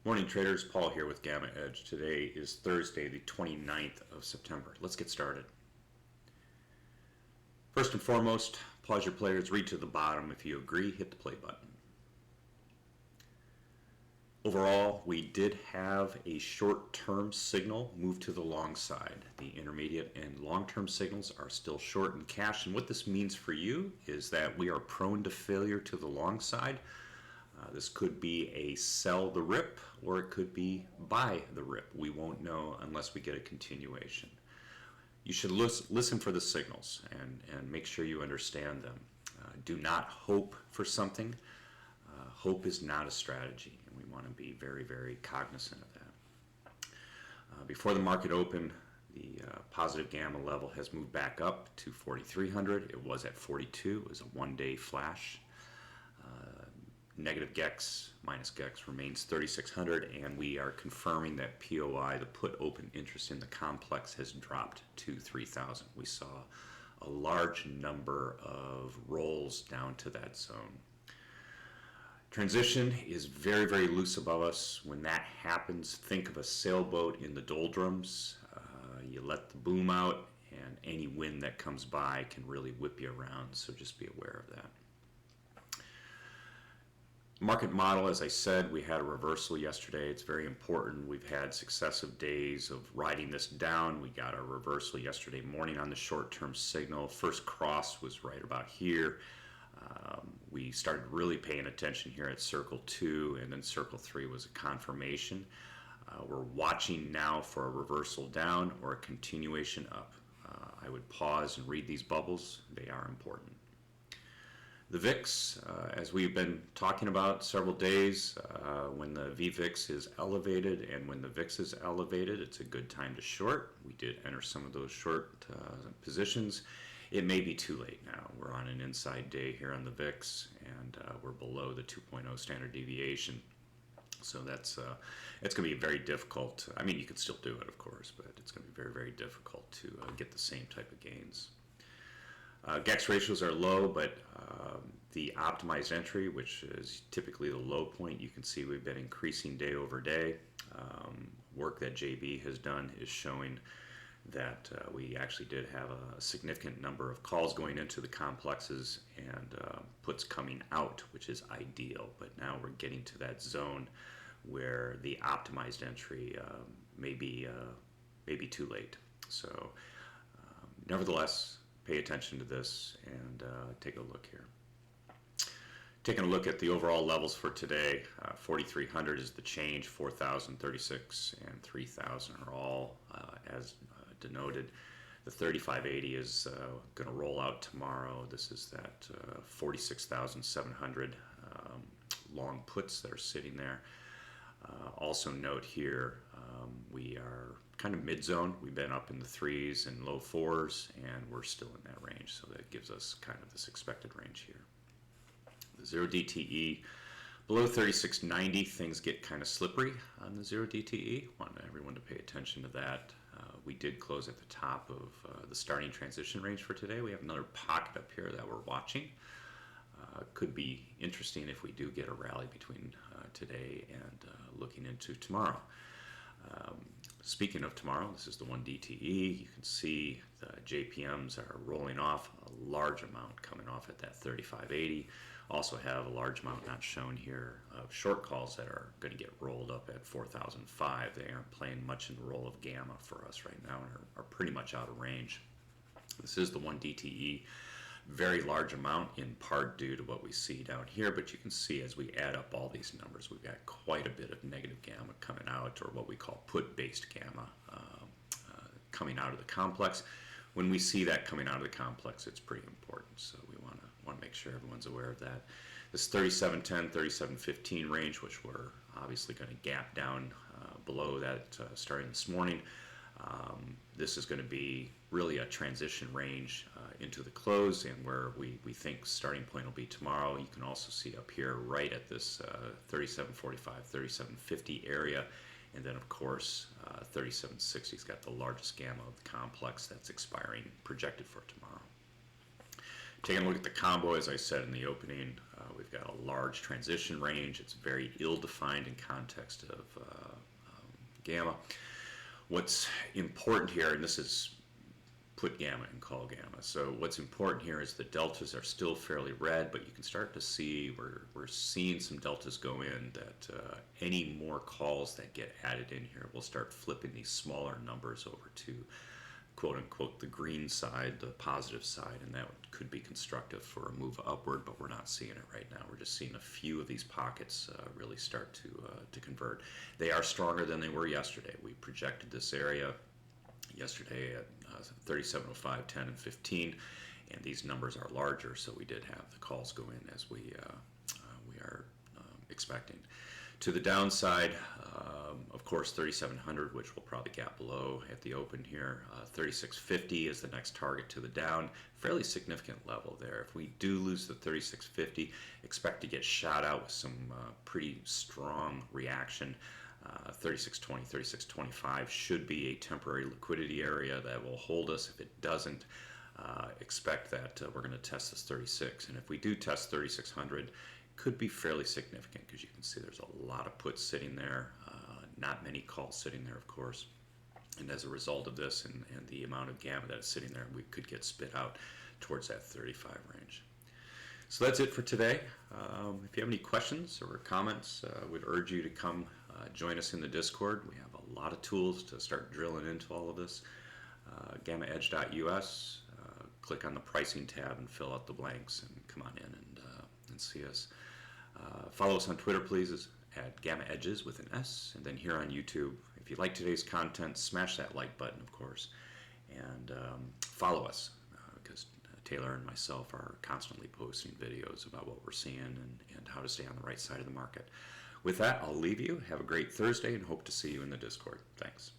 Morning traders, Paul here with GammaEdge. Today is Thursday, the 29th of September. Let's get started. First and foremost, pause your players, read to the bottom. If you agree, hit the play button. Overall, we did have a short-term signal move to the long side. The intermediate and long-term signals are still short in cash, and what this means for you is that we are prone to failure to the long side. This could be a sell the rip, or it could be buy the rip. We won't know unless we get a continuation. You should listen for the signals and make sure you understand them. Do not hope for something. Hope is not a strategy, and we want to be very, very cognizant of that. Before the market opened, the positive gamma level has moved back up to 4,300. It was at 42. It was a one-day flash. Negative GEX minus GEX remains 3,600, and we are confirming that POI, the put open interest in the complex, has dropped to 3,000. We saw a large number of rolls down to that zone. Transition is very, very loose above us. When that happens, think of a sailboat in the doldrums. You let the boom out, and any wind that comes by can really whip you around, so just be aware of that. Market model, as I said, we had a reversal yesterday. It's very important. We've had successive days of riding this down. We got a reversal yesterday morning on the short-term signal. First cross was right about here. We started really paying attention here at circle 2, and then circle 3 was a confirmation. We're watching now for a reversal down or a continuation up. I would pause and read these bubbles. They are important. The VIX, as we've been talking about several days, when the VVIX is elevated and when the VIX is elevated, it's a good time to short. We did enter some of those short positions. It may be too late now. We're on an inside day here on the VIX, and we're below the 2.0 standard deviation. So it's going to be very difficult. I mean, you can still do it, of course, but it's going to be very, very difficult to get the same type of gains. GEX ratios are low, but the optimized entry, which is typically the low point, you can see we've been increasing day over day. Work that JB has done is showing that we actually did have a significant number of calls going into the complexes and puts coming out, which is ideal. But now we're getting to that zone where the optimized entry may be too late. So nevertheless, pay attention to this and take a look here. Taking a look at the overall levels for today, 4,300 is the change, 4,036 and 3,000 are all as denoted. The 3580 is going to roll out tomorrow. This is that 46,700 long puts that are sitting there. Also note here, we are kind of mid-zone. We've been up in the 3s and low 4s, and we're still in that range, so that gives us kind of this expected range here. The 0 DTE, below 3690, things get kind of slippery on the 0 DTE. Want everyone to pay attention to that. We did close at the top of the starting transition range for today. We have another pocket up here that we're watching. Could be interesting if we do get a rally between today and looking into tomorrow. Speaking of tomorrow, this is the 1 DTE. You can see the JPMs are rolling off, a large amount coming off at that 3580. Also have a large amount not shown here of short calls that are going to get rolled up at 4,005. They aren't playing much in the role of gamma for us right now and are pretty much out of range. This is the 1 DTE. Very large amount in part due to what we see down here, but you can see as we add up all these numbers, we've got quite a bit of negative gamma coming out, or what we call put-based gamma coming out of the complex. When we see that coming out of the complex, it's pretty important, so we want to make sure everyone's aware of that. This 3710, 3715 range, which we're obviously going to gap down below that starting this morning. This is going to be really a transition range into the close, and where we think starting point will be tomorrow. You can also see up here right at this 3745, 3750 area, and then of course 3760 has got the largest gamma of the complex that's expiring projected for tomorrow. Taking a look at the combo, as I said in the opening, we've got a large transition range. It's very ill-defined in context of gamma. What's important here, and this is put gamma and call gamma. So what's important here is the deltas are still fairly red, but you can start to see we're seeing some deltas go in that any more calls that get added in here will start flipping these smaller numbers over to quote unquote the green side, the positive side, and that could be constructive for a move upward, but we're not seeing it right now. We're just seeing a few of these pockets really start to convert. They are stronger than they were yesterday. We projected this area yesterday at 37.05, 10, and 15, and these numbers are larger, so we did have the calls go in as we are expecting. To the downside, of course, 3,700, which will probably gap below at the open here. 3,650 is the next target to the down. Fairly significant level there. If we do lose the 3,650, expect to get shot out with some pretty strong reaction. 3620, 3625 should be a temporary liquidity area that will hold us. If it doesn't, expect that we're going to test this 36. And if we do test 3600, could be fairly significant because you can see there's a lot of puts sitting there, not many calls sitting there, of course. And as a result of this and the amount of gamma that is sitting there, we could get spit out towards that 35 range. So that's it for today. If you have any questions or comments, I would urge you to come join us in the Discord. We have a lot of tools to start drilling into all of this. GammaEdge.us, click on the pricing tab and fill out the blanks and come on in and see us. Follow us on Twitter, please, at GammaEdges with an S, and then here on YouTube. If you like today's content, smash that like button, of course, and follow us because Taylor and myself are constantly posting videos about what we're seeing and how to stay on the right side of the market. With that, I'll leave you. Have a great Thursday and hope to see you in the Discord. Thanks.